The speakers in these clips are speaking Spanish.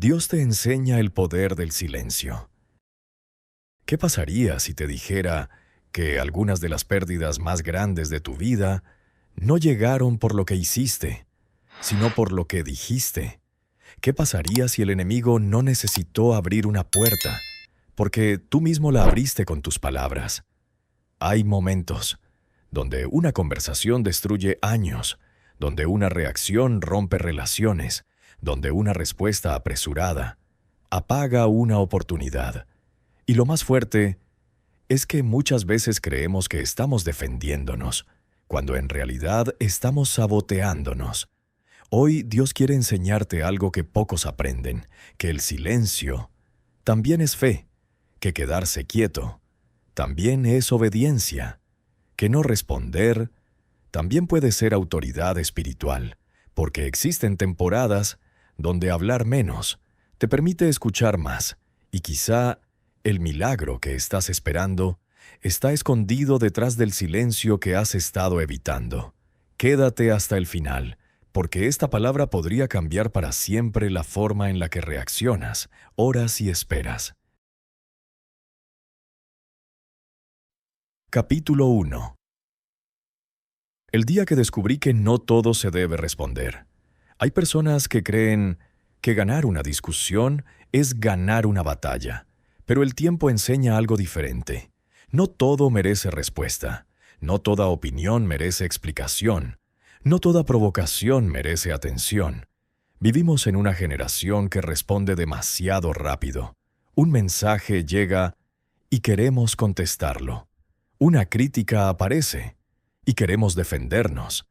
Dios te enseña el poder del silencio. ¿Qué pasaría si te dijera que algunas de las pérdidas más grandes de tu vida no llegaron por lo que hiciste, sino por lo que dijiste? ¿Qué pasaría si el enemigo no necesitó abrir una puerta, porque tú mismo la abriste con tus palabras? Hay momentos donde una conversación destruye años, donde una reacción rompe relaciones, donde una respuesta apresurada apaga una oportunidad. Y lo más fuerte es que muchas veces creemos que estamos defendiéndonos, cuando en realidad estamos saboteándonos. Hoy Dios quiere enseñarte algo que pocos aprenden, que el silencio también es fe, que quedarse quieto también es obediencia, que no responder también puede ser autoridad espiritual, porque existen temporadas donde hablar menos te permite escuchar más, y quizá el milagro que estás esperando está escondido detrás del silencio que has estado evitando. Quédate hasta el final, porque esta palabra podría cambiar para siempre la forma en la que reaccionas, oras y esperas. Capítulo 1. El día que descubrí que no todo se debe responder. Hay personas que creen que ganar una discusión es ganar una batalla, pero el tiempo enseña algo diferente. No todo merece respuesta, no toda opinión merece explicación, no toda provocación merece atención. Vivimos en una generación que responde demasiado rápido. Un mensaje llega y queremos contestarlo. Una crítica aparece y queremos defendernos.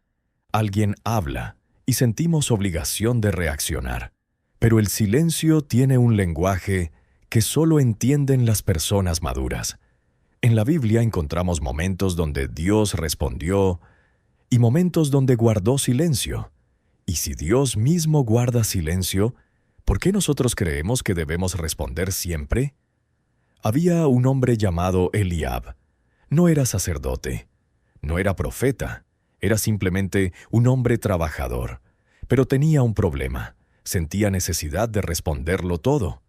Alguien habla y sentimos obligación de reaccionar. Pero el silencio tiene un lenguaje que solo entienden las personas maduras. En la Biblia encontramos momentos donde Dios respondió y momentos donde guardó silencio. Y si Dios mismo guarda silencio, ¿por qué nosotros creemos que debemos responder siempre? Había un hombre llamado Eliab. No era sacerdote, no era profeta, era simplemente un hombre trabajador. Pero tenía un problema, sentía necesidad de responderlo todo.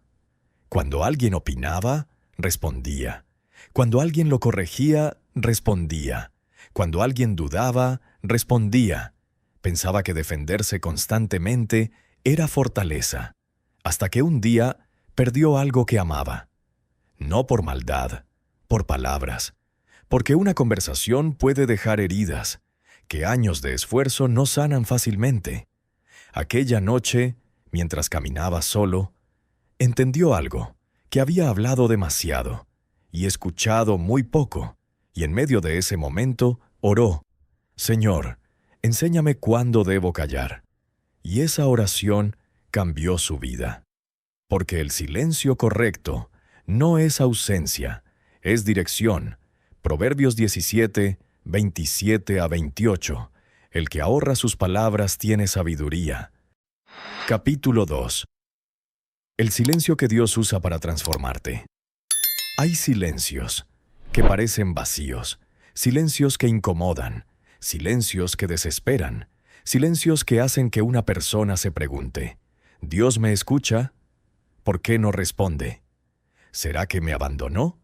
Cuando alguien opinaba, respondía. Cuando alguien lo corregía, respondía. Cuando alguien dudaba, respondía. Pensaba que defenderse constantemente era fortaleza, hasta que un día perdió algo que amaba. No por maldad, por palabras. Porque una conversación puede dejar heridas, que años de esfuerzo no sanan fácilmente. Aquella noche, mientras caminaba solo, entendió algo, que había hablado demasiado y escuchado muy poco, y en medio de ese momento oró: «Señor, enséñame cuándo debo callar». Y esa oración cambió su vida. Porque el silencio correcto no es ausencia, es dirección. Proverbios 17, 27 a 28. El que ahorra sus palabras tiene sabiduría. Capítulo 2. El silencio que Dios usa para transformarte. Hay silencios que parecen vacíos, silencios que incomodan, silencios que desesperan, silencios que hacen que una persona se pregunte: ¿Dios me escucha? ¿Por qué no responde? ¿Será que me abandonó?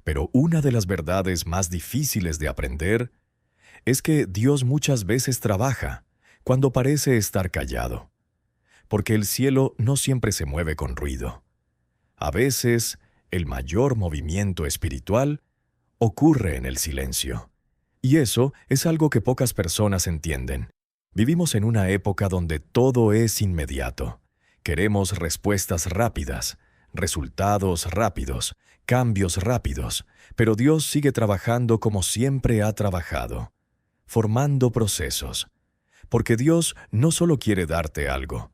Pero una de las verdades más difíciles de aprender es que Dios muchas veces trabaja cuando parece estar callado, porque el cielo no siempre se mueve con ruido. A veces, el mayor movimiento espiritual ocurre en el silencio. Y eso es algo que pocas personas entienden. Vivimos en una época donde todo es inmediato. Queremos respuestas rápidas, resultados rápidos, cambios rápidos, pero Dios sigue trabajando como siempre ha trabajado, formando procesos. Porque Dios no solo quiere darte algo,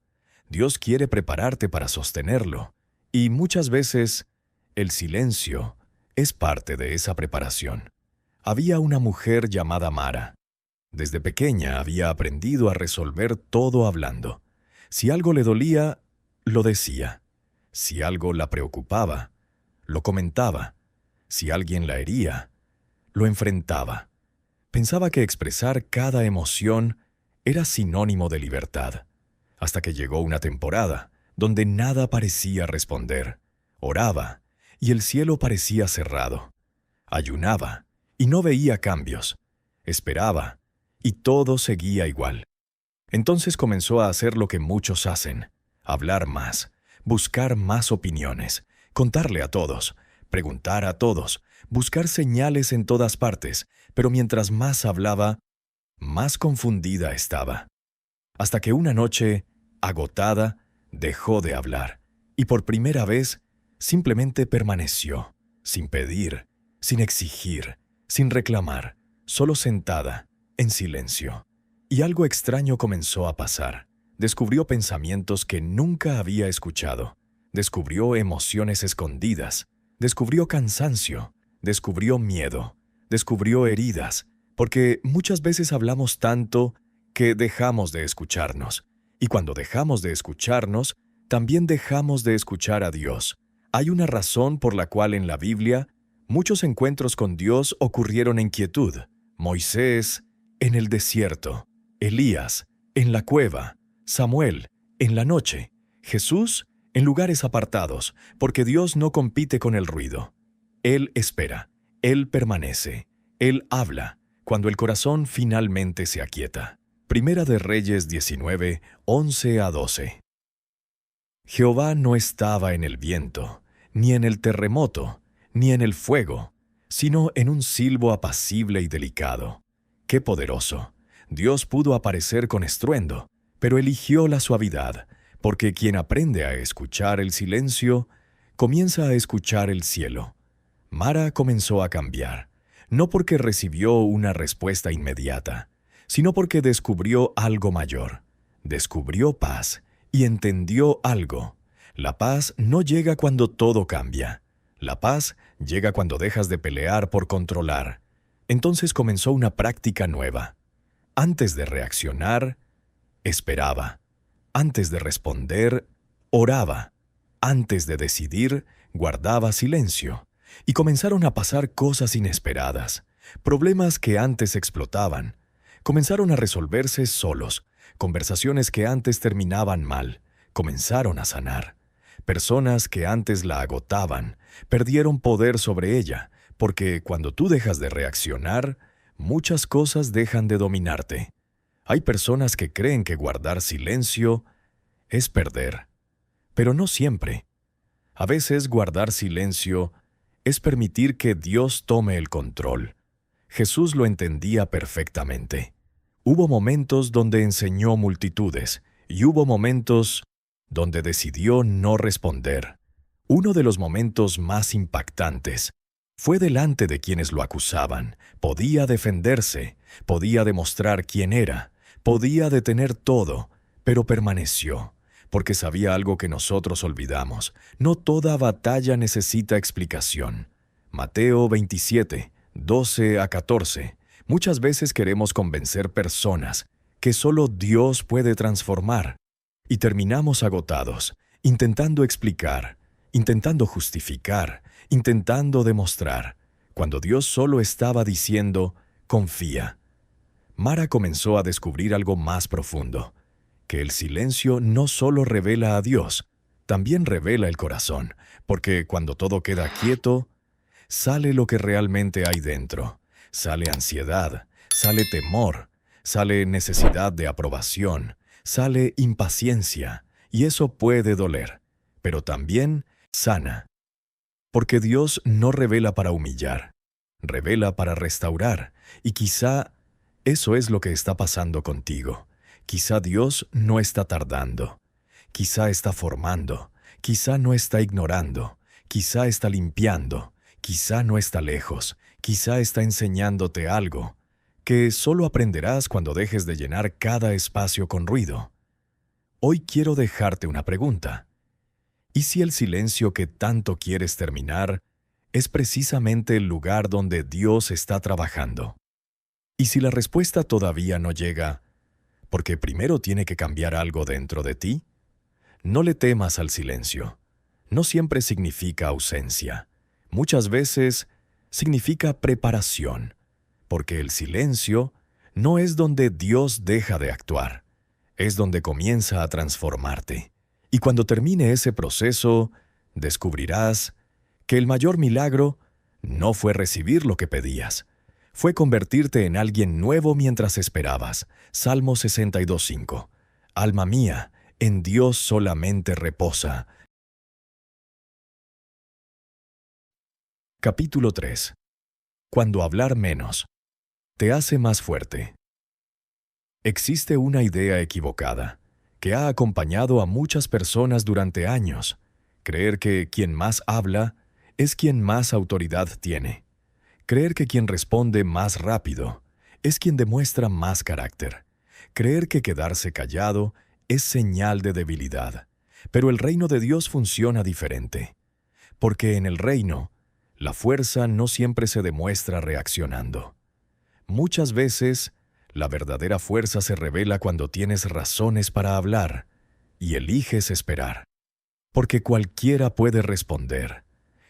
Dios quiere prepararte para sostenerlo, y muchas veces el silencio es parte de esa preparación. Había una mujer llamada Mara. Desde pequeña había aprendido a resolver todo hablando. Si algo le dolía, lo decía. Si algo la preocupaba, lo comentaba. Si alguien la hería, lo enfrentaba. Pensaba que expresar cada emoción era sinónimo de libertad. Hasta que llegó una temporada donde nada parecía responder. Oraba, y el cielo parecía cerrado. Ayunaba, y no veía cambios. Esperaba, y todo seguía igual. Entonces comenzó a hacer lo que muchos hacen: hablar más, buscar más opiniones, contarle a todos, preguntar a todos, buscar señales en todas partes, pero mientras más hablaba, más confundida estaba. Hasta que una noche, agotada, dejó de hablar, y por primera vez simplemente permaneció, sin pedir, sin exigir, sin reclamar, solo sentada, en silencio. Y algo extraño comenzó a pasar. Descubrió pensamientos que nunca había escuchado. Descubrió emociones escondidas. Descubrió cansancio. Descubrió miedo. Descubrió heridas. Porque muchas veces hablamos tanto que dejamos de escucharnos. Y cuando dejamos de escucharnos, también dejamos de escuchar a Dios. Hay una razón por la cual en la Biblia muchos encuentros con Dios ocurrieron en quietud. Moisés en el desierto, Elías en la cueva, Samuel en la noche, Jesús en lugares apartados, porque Dios no compite con el ruido. Él espera, Él permanece, Él habla, cuando el corazón finalmente se aquieta. Primera de Reyes 19, 11 a 12. Jehová no estaba en el viento, ni en el terremoto, ni en el fuego, sino en un silbo apacible y delicado. ¡Qué poderoso! Dios pudo aparecer con estruendo, pero eligió la suavidad, porque quien aprende a escuchar el silencio, comienza a escuchar el cielo. Mara comenzó a cambiar, no porque recibió una respuesta inmediata, sino porque descubrió algo mayor. Descubrió paz y entendió algo. La paz no llega cuando todo cambia. La paz llega cuando dejas de pelear por controlar. Entonces comenzó una práctica nueva. Antes de reaccionar, esperaba. Antes de responder, oraba. Antes de decidir, guardaba silencio. Y comenzaron a pasar cosas inesperadas. Problemas que antes explotaban comenzaron a resolverse solos. Conversaciones que antes terminaban mal comenzaron a sanar. Personas que antes la agotaban perdieron poder sobre ella, porque cuando tú dejas de reaccionar, muchas cosas dejan de dominarte. Hay personas que creen que guardar silencio es perder, pero no siempre. A veces guardar silencio es permitir que Dios tome el control. Jesús lo entendía perfectamente. Hubo momentos donde enseñó multitudes, y hubo momentos donde decidió no responder. Uno de los momentos más impactantes fue delante de quienes lo acusaban. Podía defenderse, podía demostrar quién era, podía detener todo, pero permaneció, porque sabía algo que nosotros olvidamos. No toda batalla necesita explicación. Mateo 27, 12 a 14. Muchas veces queremos convencer personas que solo Dios puede transformar, y terminamos agotados, intentando explicar, intentando justificar, intentando demostrar, cuando Dios solo estaba diciendo, confía. Mara comenzó a descubrir algo más profundo, que el silencio no solo revela a Dios, también revela el corazón, porque cuando todo queda quieto, sale lo que realmente hay dentro. Sale ansiedad, sale temor, sale necesidad de aprobación, sale impaciencia, y eso puede doler, pero también sana. Porque Dios no revela para humillar, revela para restaurar, y quizá eso es lo que está pasando contigo. Quizá Dios no está tardando, quizá está formando, quizá no está ignorando, quizá está limpiando, quizá no está lejos, quizá está enseñándote algo que solo aprenderás cuando dejes de llenar cada espacio con ruido. Hoy quiero dejarte una pregunta. ¿Y si el silencio que tanto quieres terminar es precisamente el lugar donde Dios está trabajando? ¿Y si la respuesta todavía no llega, porque primero tiene que cambiar algo dentro de ti? No le temas al silencio. No siempre significa ausencia. Muchas veces significa preparación, porque el silencio no es donde Dios deja de actuar, es donde comienza a transformarte. Y cuando termine ese proceso, descubrirás que el mayor milagro no fue recibir lo que pedías, fue convertirte en alguien nuevo mientras esperabas. Salmo 62:5. Alma mía, en Dios solamente reposa. Capítulo 3. Cuando hablar menos te hace más fuerte. Existe una idea equivocada que ha acompañado a muchas personas durante años: creer que quien más habla es quien más autoridad tiene. Creer que quien responde más rápido es quien demuestra más carácter. Creer que quedarse callado es señal de debilidad. Pero el reino de Dios funciona diferente. Porque en el reino, la fuerza no siempre se demuestra reaccionando. Muchas veces, la verdadera fuerza se revela cuando tienes razones para hablar y eliges esperar. Porque cualquiera puede responder,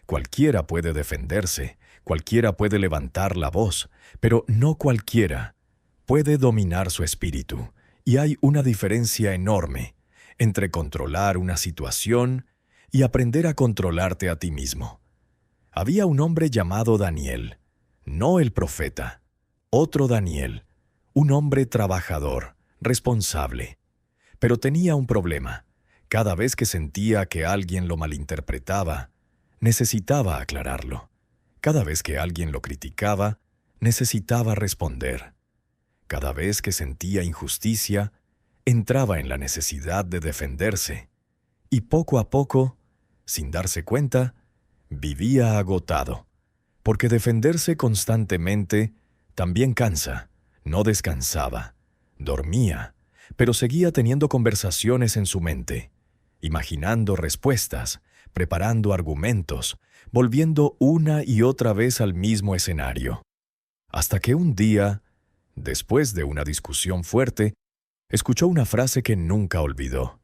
cualquiera puede defenderse, cualquiera puede levantar la voz, pero no cualquiera puede dominar su espíritu. Y hay una diferencia enorme entre controlar una situación y aprender a controlarte a ti mismo. Había un hombre llamado Daniel, no el profeta, otro Daniel, un hombre trabajador, responsable. Pero tenía un problema. Cada vez que sentía que alguien lo malinterpretaba, necesitaba aclararlo. Cada vez que alguien lo criticaba, necesitaba responder. Cada vez que sentía injusticia, entraba en la necesidad de defenderse. Y poco a poco, sin darse cuenta, vivía agotado. Porque defenderse constantemente también cansa. No descansaba, dormía, pero seguía teniendo conversaciones en su mente, imaginando respuestas, preparando argumentos, volviendo una y otra vez al mismo escenario. Hasta que un día, después de una discusión fuerte, escuchó una frase que nunca olvidó: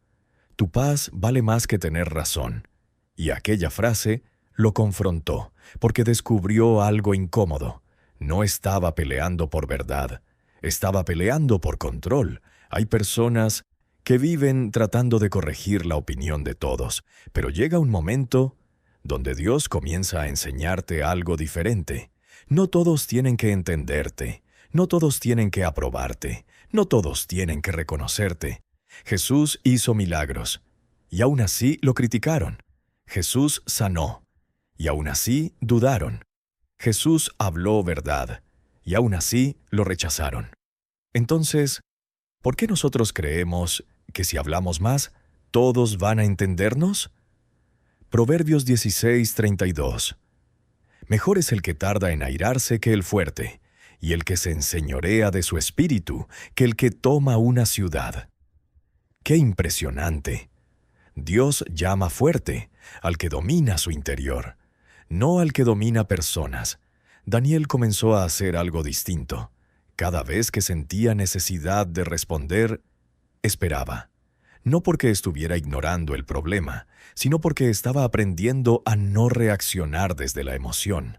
«Tu paz vale más que tener razón». Y aquella frase lo confrontó, porque descubrió algo incómodo. No estaba peleando por verdad, estaba peleando por control. Hay personas que viven tratando de corregir la opinión de todos, pero llega un momento donde Dios comienza a enseñarte algo diferente. No todos tienen que entenderte, no todos tienen que aprobarte, no todos tienen que reconocerte. Jesús hizo milagros, y aún así lo criticaron. Jesús sanó, y aún así dudaron. Jesús habló verdad, y aún así lo rechazaron. Entonces, ¿por qué nosotros creemos que si hablamos más, todos van a entendernos? Proverbios 16:32. Mejor es el que tarda en airarse que el fuerte, y el que se enseñorea de su espíritu que el que toma una ciudad. ¡Qué impresionante! Dios llama fuerte al que domina su interior, no al que domina personas. Daniel comenzó a hacer algo distinto. Cada vez que sentía necesidad de responder, esperaba. No porque estuviera ignorando el problema, sino porque estaba aprendiendo a no reaccionar desde la emoción.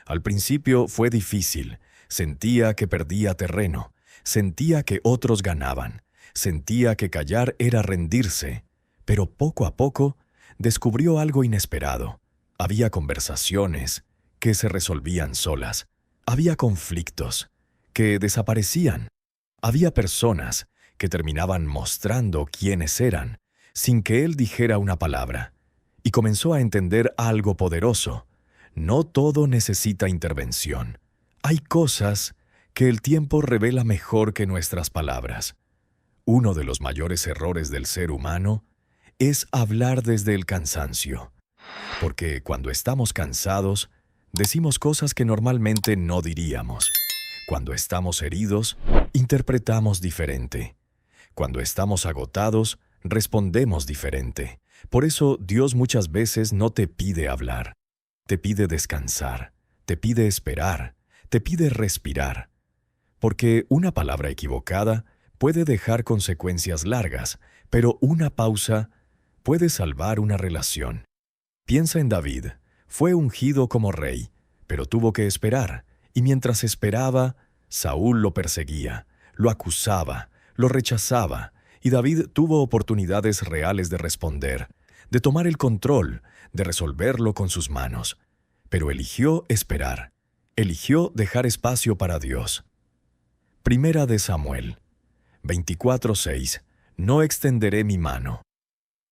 Al principio fue difícil. Sentía que perdía terreno. Sentía que otros ganaban. Sentía que callar era rendirse. Pero poco a poco descubrió algo inesperado. Había conversaciones que se resolvían solas. Había conflictos que desaparecían. Había personas que terminaban mostrando quiénes eran, sin que él dijera una palabra. Y comenzó a entender algo poderoso. No todo necesita intervención. Hay cosas que el tiempo revela mejor que nuestras palabras. Uno de los mayores errores del ser humano es hablar desde el cansancio. Porque cuando estamos cansados, decimos cosas que normalmente no diríamos. Cuando estamos heridos, interpretamos diferente. Cuando estamos agotados, respondemos diferente. Por eso Dios muchas veces no te pide hablar. Te pide descansar, te pide esperar, te pide respirar. Porque una palabra equivocada puede dejar consecuencias largas, pero una pausa puede salvar una relación. Piensa en David. Fue ungido como rey, pero tuvo que esperar, y mientras esperaba, Saúl lo perseguía, lo acusaba, lo rechazaba, Y David tuvo oportunidades reales de responder, de tomar el control, de resolverlo con sus manos. Pero eligió esperar. Eligió dejar espacio para Dios. Primera de Samuel 24:6. No extenderé mi mano.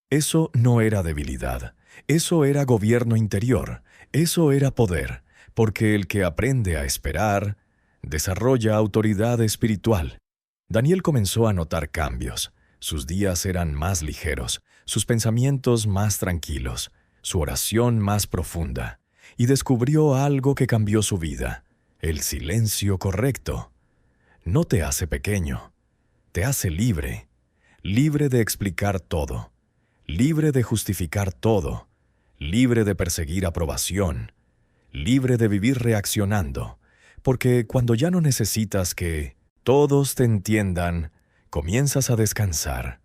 Eso no era debilidad. Eso era gobierno interior. Eso era poder. Porque el que aprende a esperar, desarrolla autoridad espiritual. Daniel comenzó a notar cambios. Sus días eran más ligeros, sus pensamientos más tranquilos, su oración más profunda. Y descubrió algo que cambió su vida: el silencio correcto. No te hace pequeño, te hace libre, libre de explicar todo, libre de justificar todo, libre de perseguir aprobación, libre de vivir reaccionando, porque cuando ya no necesitas que todos te entiendan, comienzas a descansar.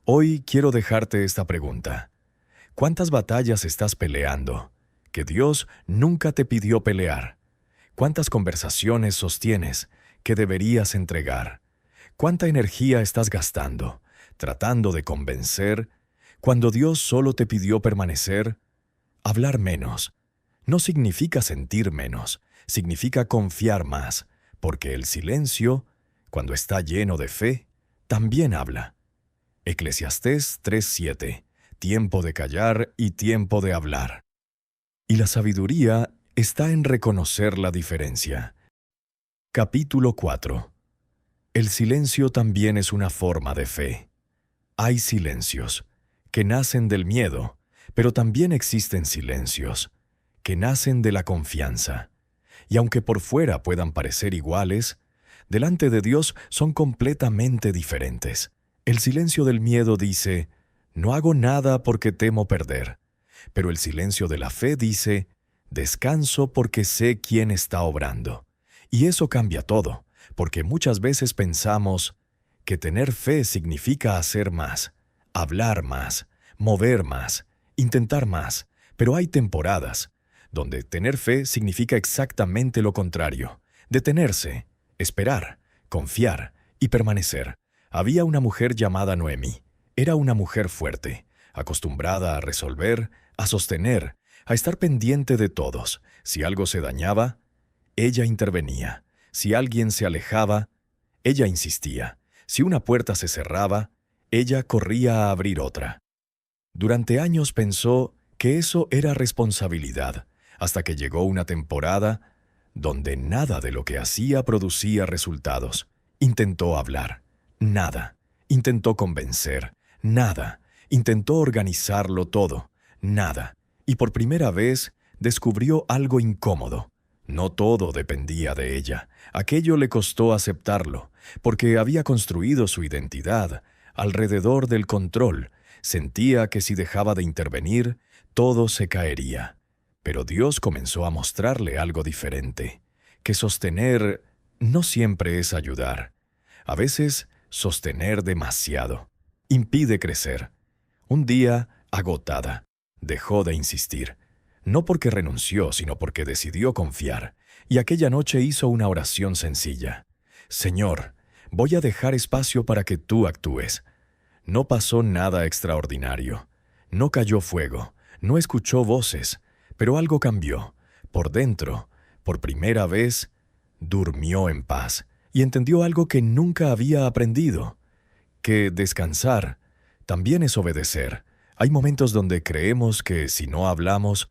Hoy quiero dejarte esta pregunta: ¿cuántas batallas estás peleando que Dios nunca te pidió pelear? ¿Cuántas conversaciones sostienes que deberías entregar? ¿Cuánta energía estás gastando tratando de convencer cuando Dios solo te pidió permanecer? Hablar menos no significa sentir menos, significa confiar más, porque el silencio, cuando está lleno de fe, también habla. Eclesiastés 3:7. Tiempo de callar y tiempo de hablar. Y la sabiduría está en reconocer la diferencia. Capítulo 4. El silencio también es una forma de fe. Hay silencios que nacen del miedo, pero también existen silencios que nacen de la confianza. Y aunque por fuera puedan parecer iguales, delante de Dios son completamente diferentes. El silencio del miedo dice: no hago nada porque temo perder. Pero el silencio de la fe dice: descanso porque sé quién está obrando. Y eso cambia todo, porque muchas veces pensamos que tener fe significa hacer más, hablar más, mover más, intentar más. Pero hay temporadas donde tener fe significa exactamente lo contrario: detenerse, esperar, confiar y permanecer. Había una mujer llamada Noemí. Era una mujer fuerte, acostumbrada a resolver, a sostener, a estar pendiente de todos. Si algo se dañaba, ella intervenía. Si alguien se alejaba, ella insistía. Si una puerta se cerraba, ella corría a abrir otra. Durante años pensó que eso era responsabilidad, hasta que llegó una temporada donde nada de lo que hacía producía resultados. Intentó hablar, nada. Intentó convencer, nada. Intentó organizarlo todo, nada. Y por primera vez descubrió algo incómodo. No todo dependía de ella. Aquello le costó aceptarlo, porque había construido su identidad alrededor del control. Sentía que si dejaba de intervenir, todo se caería. Pero Dios comenzó a mostrarle algo diferente, que sostener no siempre es ayudar. A veces, sostener demasiado impide crecer. Un día, agotada, dejó de insistir. No porque renunció, sino porque decidió confiar. Y aquella noche hizo una oración sencilla: Señor, voy a dejar espacio para que tú actúes. No pasó nada extraordinario. No cayó fuego, no escuchó voces, pero algo cambió. Por dentro, por primera vez, durmió en paz y entendió algo que nunca había aprendido: que descansar también es obedecer. Hay momentos donde creemos que si no hablamos,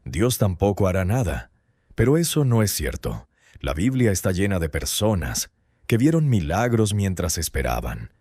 Dios tampoco hará nada. Pero eso no es cierto. La Biblia está llena de personas que vieron milagros mientras esperaban.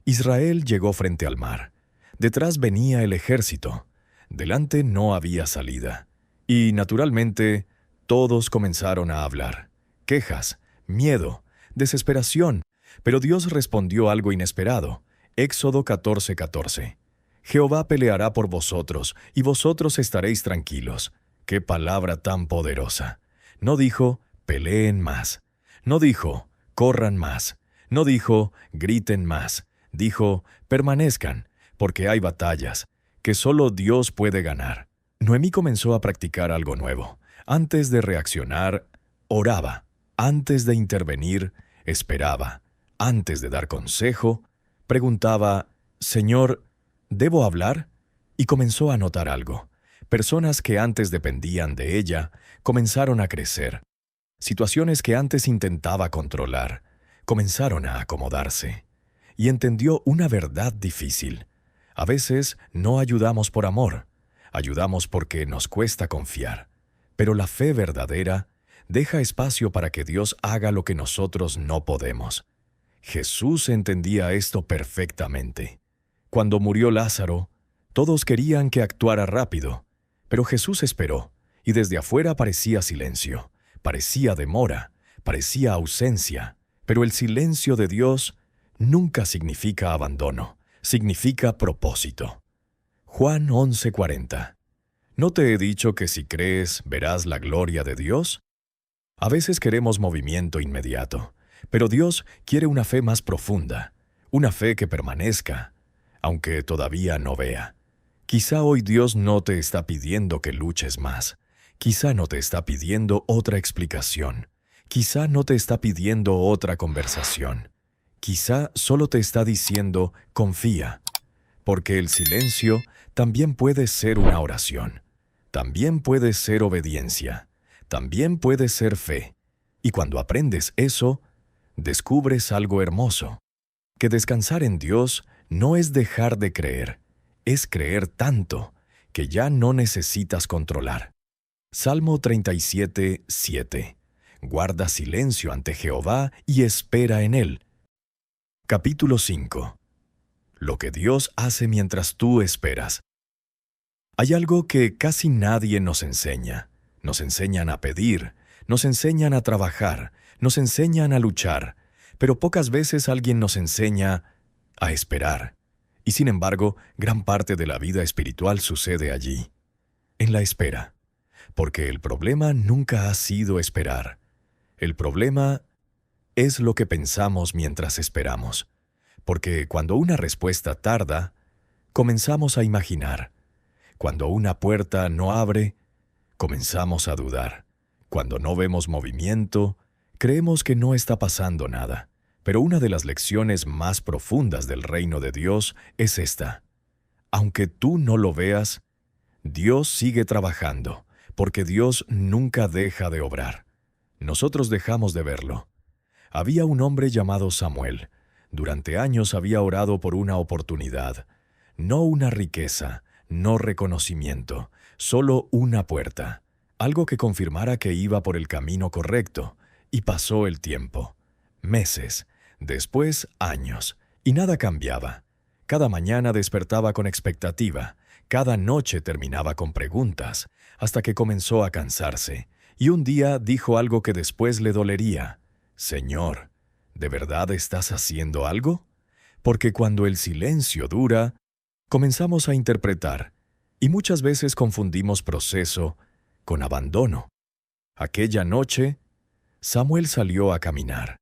Israel llegó frente al mar. Detrás venía el ejército. Delante no había salida. Y, naturalmente, todos comenzaron a hablar. Quejas, miedo, desesperación. Pero Dios respondió algo inesperado. Éxodo 14:14. Jehová peleará por vosotros, y vosotros estaréis tranquilos. ¡Qué palabra tan poderosa! No dijo: peleen más. No dijo: corran más. No dijo: griten más. Dijo: permanezcan, porque hay batallas que solo Dios puede ganar. Noemí comenzó a practicar algo nuevo. Antes de reaccionar, oraba. Antes de intervenir, esperaba. Antes de dar consejo, Preguntaba, «Señor, ¿debo hablar?», y comenzó a notar algo. Personas que antes dependían de ella comenzaron a crecer. Situaciones que antes intentaba controlar comenzaron a acomodarse. Y entendió una verdad difícil. A veces no ayudamos por amor, ayudamos porque nos cuesta confiar. Pero la fe verdadera deja espacio para que Dios haga lo que nosotros no podemos. Jesús entendía esto perfectamente. Cuando murió Lázaro, todos querían que actuara rápido, pero Jesús esperó, y desde afuera parecía silencio, parecía demora, parecía ausencia, pero el silencio de Dios nunca significa abandono, significa propósito. Juan 11:40. ¿No te he dicho que si crees verás la gloria de Dios? A veces queremos movimiento inmediato, pero Dios quiere una fe más profunda, una fe que permanezca, aunque todavía no vea. Quizá hoy Dios no te está pidiendo que luches más, quizá no te está pidiendo otra explicación, quizá no te está pidiendo otra conversación, quizá solo te está diciendo confía, porque el silencio también puede ser una oración, también puede ser obediencia, también puede ser fe, y cuando aprendes eso, descubres algo hermoso, que descansar en Dios no es dejar de creer, es creer tanto que ya no necesitas controlar. Salmo 37:7. Guarda silencio ante Jehová y espera en Él. Capítulo 5. Lo que Dios hace mientras tú esperas. Hay algo que casi nadie nos enseña. Nos enseñan a pedir, nos enseñan a trabajar, nos enseñan a luchar, pero pocas veces alguien nos enseña a esperar. Y sin embargo, gran parte de la vida espiritual sucede allí, en la espera. Porque el problema nunca ha sido esperar. El problema es lo que pensamos mientras esperamos. Porque cuando una respuesta tarda, comenzamos a imaginar. Cuando una puerta no abre, comenzamos a dudar. Cuando no vemos movimiento, creemos que no está pasando nada. Pero una de las lecciones más profundas del reino de Dios es esta. Aunque tú no lo veas, Dios sigue trabajando, porque Dios nunca deja de obrar. Nosotros dejamos de verlo. Había un hombre llamado Samuel. Durante años había orado por una oportunidad, no una riqueza, no reconocimiento, solo una puerta, algo que confirmara que iba por el camino correcto, y pasó el tiempo. Meses, después años, y nada cambiaba. Cada mañana despertaba con expectativa, cada noche terminaba con preguntas, hasta que comenzó a cansarse, y un día dijo algo que después le dolería. «Señor, ¿de verdad estás haciendo algo?». Porque cuando el silencio dura, comenzamos a interpretar, y muchas veces confundimos proceso con abandono. Aquella noche, Samuel salió a caminar,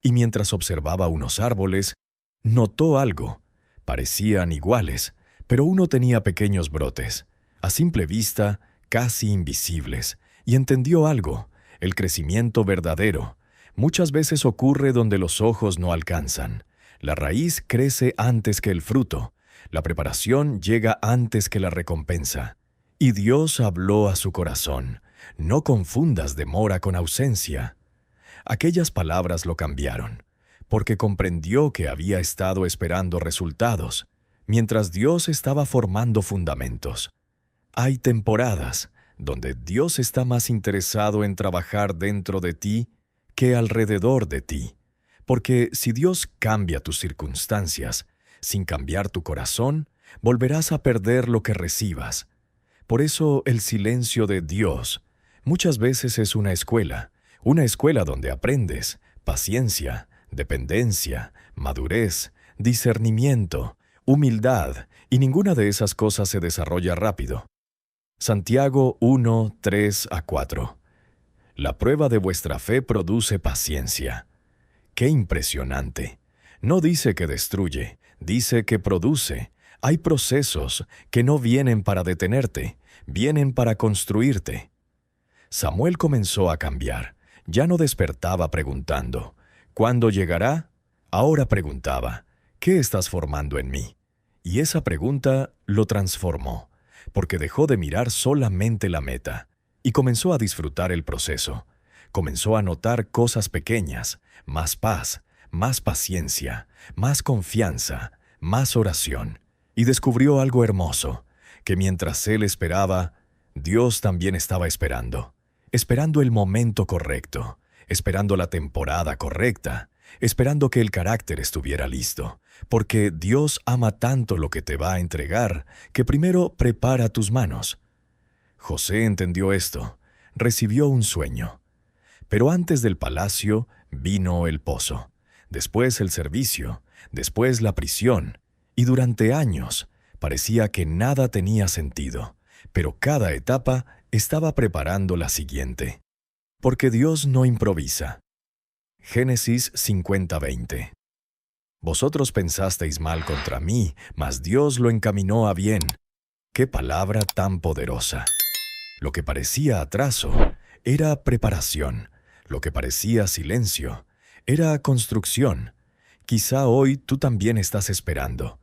y mientras observaba unos árboles, notó algo. Parecían iguales, pero uno tenía pequeños brotes, a simple vista casi invisibles, y entendió algo, el crecimiento verdadero. Muchas veces ocurre donde los ojos no alcanzan. La raíz crece antes que el fruto. La preparación llega antes que la recompensa. Y Dios habló a su corazón. No confundas demora con ausencia. Aquellas palabras lo cambiaron, porque comprendió que había estado esperando resultados, mientras Dios estaba formando fundamentos. Hay temporadas donde Dios está más interesado en trabajar dentro de ti que alrededor de ti, porque si Dios cambia tus circunstancias, sin cambiar tu corazón, volverás a perder lo que recibas. Por eso el silencio de Dios muchas veces es una escuela donde aprendes paciencia, dependencia, madurez, discernimiento, humildad, y ninguna de esas cosas se desarrolla rápido. Santiago 1:3-4. La prueba de vuestra fe produce paciencia. ¡Qué impresionante! No dice que destruye, dice que produce. Hay procesos que no vienen para detenerte, vienen para construirte. Samuel comenzó a cambiar. Ya no despertaba preguntando, ¿cuándo llegará? Ahora preguntaba, ¿qué estás formando en mí? Y esa pregunta lo transformó, porque dejó de mirar solamente la meta y comenzó a disfrutar el proceso. Comenzó a notar cosas pequeñas, más paz, más paciencia, más confianza, más oración. Y descubrió algo hermoso, que mientras él esperaba, Dios también estaba esperando. Esperando el momento correcto, esperando la temporada correcta, esperando que el carácter estuviera listo, porque Dios ama tanto lo que te va a entregar, que primero prepara tus manos. José entendió esto, recibió un sueño. Pero antes del palacio vino el pozo, después el servicio, después la prisión, y durante años parecía que nada tenía sentido, pero cada etapa estaba preparando la siguiente. Porque Dios no improvisa. Génesis 50:20. Vosotros pensasteis mal contra mí, mas Dios lo encaminó a bien. ¡Qué palabra tan poderosa! Lo que parecía atraso era preparación. Lo que parecía silencio era construcción. Quizá hoy tú también estás esperando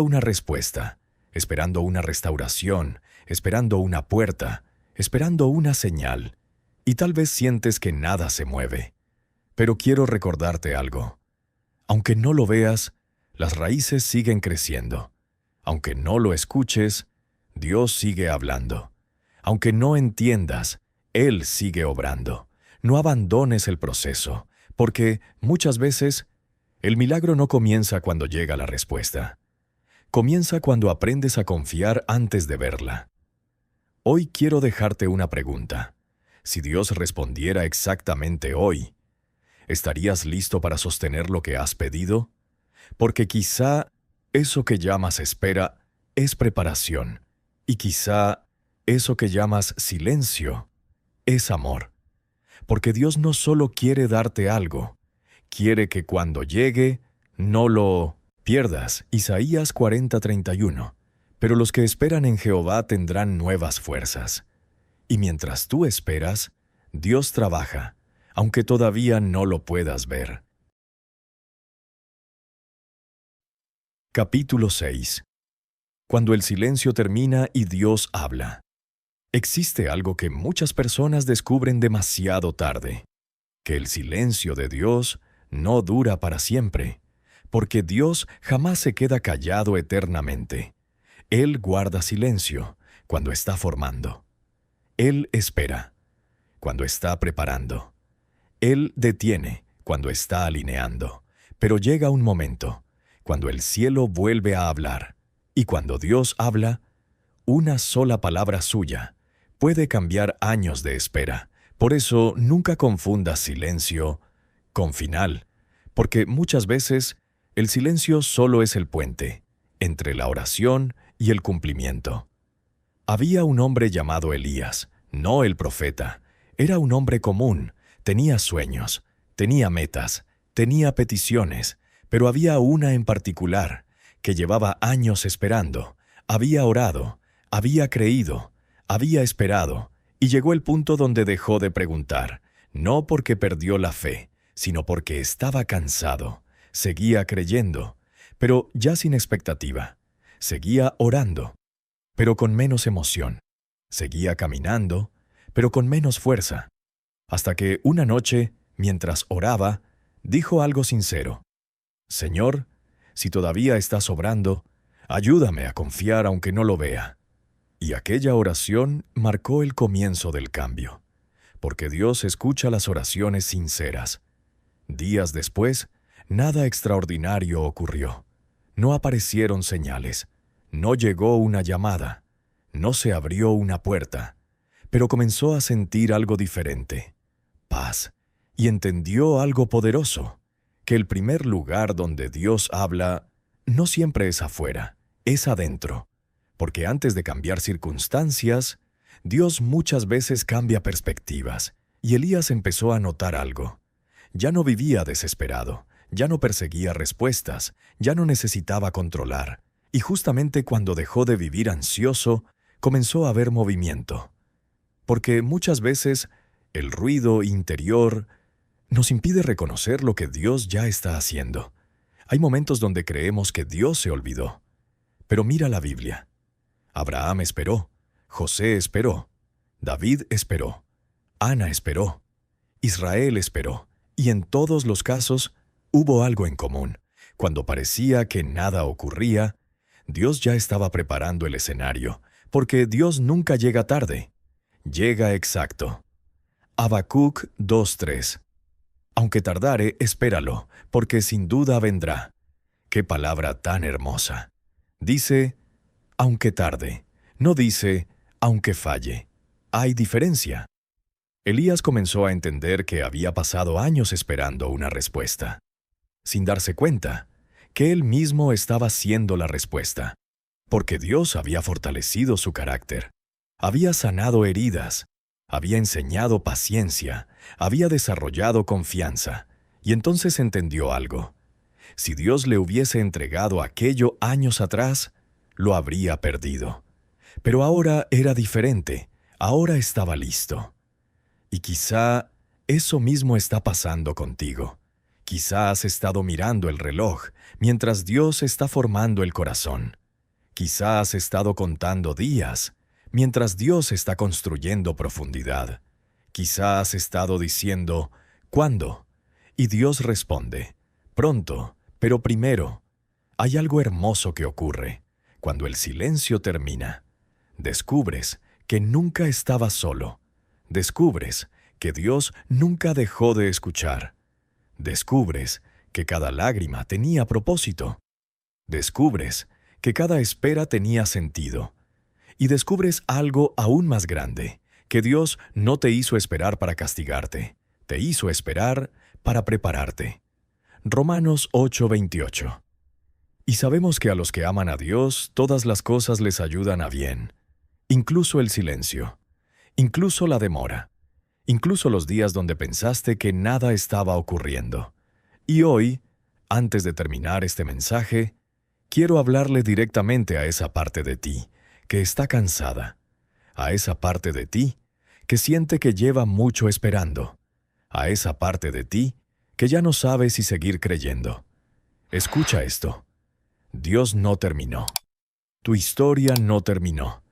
una respuesta, esperando una restauración, esperando una puerta, esperando una señal. Y tal vez sientes que nada se mueve. Pero quiero recordarte algo. Aunque no lo veas, las raíces siguen creciendo. Aunque no lo escuches, Dios sigue hablando. Aunque no entiendas, Él sigue obrando. No abandones el proceso, porque muchas veces el milagro no comienza cuando llega la respuesta. Comienza cuando aprendes a confiar antes de verla. Hoy quiero dejarte una pregunta. Si Dios respondiera exactamente hoy, ¿estarías listo para sostener lo que has pedido? Porque quizá eso que llamas espera es preparación, y quizá eso que llamas silencio es amor. Porque Dios no solo quiere darte algo, quiere que cuando llegue no lo pierdas. Isaías 40:31. Pero los que esperan en Jehová tendrán nuevas fuerzas. Y mientras tú esperas, Dios trabaja, aunque todavía no lo puedas ver. Capítulo 6. Cuando el silencio termina y Dios habla. Existe algo que muchas personas descubren demasiado tarde, que el silencio de Dios no dura para siempre, porque Dios jamás se queda callado eternamente. Él guarda silencio cuando está formando. Él espera cuando está preparando. Él detiene cuando está alineando. Pero llega un momento, cuando el cielo vuelve a hablar, y cuando Dios habla, una sola palabra suya puede cambiar años de espera. Por eso nunca confundas silencio con final, porque muchas veces el silencio solo es el puente entre la oración y el cumplimiento. Había un hombre llamado Elías, no el profeta. Era un hombre común, tenía sueños, tenía metas, tenía peticiones, pero había una en particular que llevaba años esperando. Había orado, había creído, había esperado, y llegó el punto donde dejó de preguntar, no porque perdió la fe, sino porque estaba cansado. Seguía creyendo, pero ya sin expectativa. Seguía orando, pero con menos emoción. Seguía caminando, pero con menos fuerza. Hasta que una noche, mientras oraba, dijo algo sincero. «Señor, si todavía estás obrando, ayúdame a confiar aunque no lo vea». Y aquella oración marcó el comienzo del cambio, porque Dios escucha las oraciones sinceras. Días después, nada extraordinario ocurrió. No aparecieron señales, no llegó una llamada, no se abrió una puerta, pero comenzó a sentir algo diferente, paz, y entendió algo poderoso, que el primer lugar donde Dios habla no siempre es afuera, es adentro. Porque antes de cambiar circunstancias, Dios muchas veces cambia perspectivas, y Elías empezó a notar algo. Ya no vivía desesperado, ya no perseguía respuestas, ya no necesitaba controlar, y justamente cuando dejó de vivir ansioso, comenzó a haber movimiento. Porque muchas veces el ruido interior nos impide reconocer lo que Dios ya está haciendo. Hay momentos donde creemos que Dios se olvidó. Pero mira la Biblia. Abraham esperó, José esperó, David esperó, Ana esperó, Israel esperó, y en todos los casos hubo algo en común. Cuando parecía que nada ocurría, Dios ya estaba preparando el escenario, porque Dios nunca llega tarde, llega exacto. Habacuc 2:3. Aunque tardare, espéralo, porque sin duda vendrá. ¡Qué palabra tan hermosa! Dice, aunque tarde, no dice, aunque falle. Hay diferencia. Elías comenzó a entender que había pasado años esperando una respuesta, sin darse cuenta que él mismo estaba siendo la respuesta, porque Dios había fortalecido su carácter, había sanado heridas, había enseñado paciencia, había desarrollado confianza, y entonces entendió algo. Si Dios le hubiese entregado aquello años atrás, lo habría perdido. Pero ahora era diferente, ahora estaba listo. Y quizá eso mismo está pasando contigo. Quizá has estado mirando el reloj mientras Dios está formando el corazón. Quizá has estado contando días mientras Dios está construyendo profundidad. Quizá has estado diciendo, ¿cuándo? Y Dios responde, pronto, pero primero. Hay algo hermoso que ocurre. Cuando el silencio termina, descubres que nunca estabas solo. Descubres que Dios nunca dejó de escuchar. Descubres que cada lágrima tenía propósito. Descubres que cada espera tenía sentido. Y descubres algo aún más grande, que Dios no te hizo esperar para castigarte, te hizo esperar para prepararte. Romanos 8:28. Y sabemos que a los que aman a Dios, todas las cosas les ayudan a bien, incluso el silencio, incluso la demora, incluso los días donde pensaste que nada estaba ocurriendo. Y hoy, antes de terminar este mensaje, quiero hablarle directamente a esa parte de ti que está cansada, a esa parte de ti que siente que lleva mucho esperando, a esa parte de ti que ya no sabe si seguir creyendo. Escucha esto. Dios no terminó. Tu historia no terminó.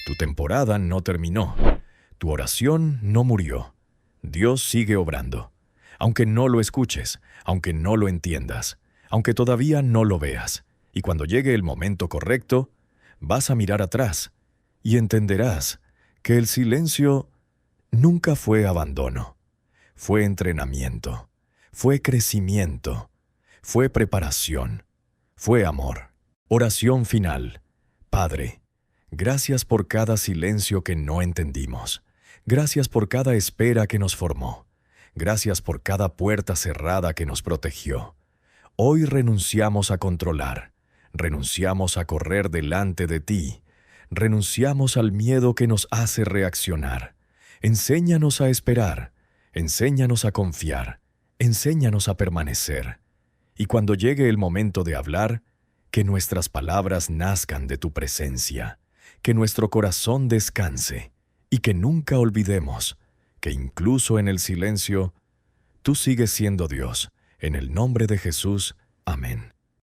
Tu temporada no terminó. Tu oración no murió. Dios sigue obrando. Aunque no lo escuches, aunque no lo entiendas, aunque todavía no lo veas. Y cuando llegue el momento correcto, vas a mirar atrás y entenderás que el silencio nunca fue abandono. Fue entrenamiento. Fue crecimiento. Fue preparación. Fue amor. Oración final. Padre, gracias por cada silencio que no entendimos. Gracias por cada espera que nos formó. Gracias por cada puerta cerrada que nos protegió. Hoy renunciamos a controlar. Renunciamos a correr delante de ti. Renunciamos al miedo que nos hace reaccionar. Enséñanos a esperar. Enséñanos a confiar. Enséñanos a permanecer. Y cuando llegue el momento de hablar, que nuestras palabras nazcan de tu presencia, que nuestro corazón descanse y que nunca olvidemos que incluso en el silencio, tú sigues siendo Dios. En el nombre de Jesús. Amén.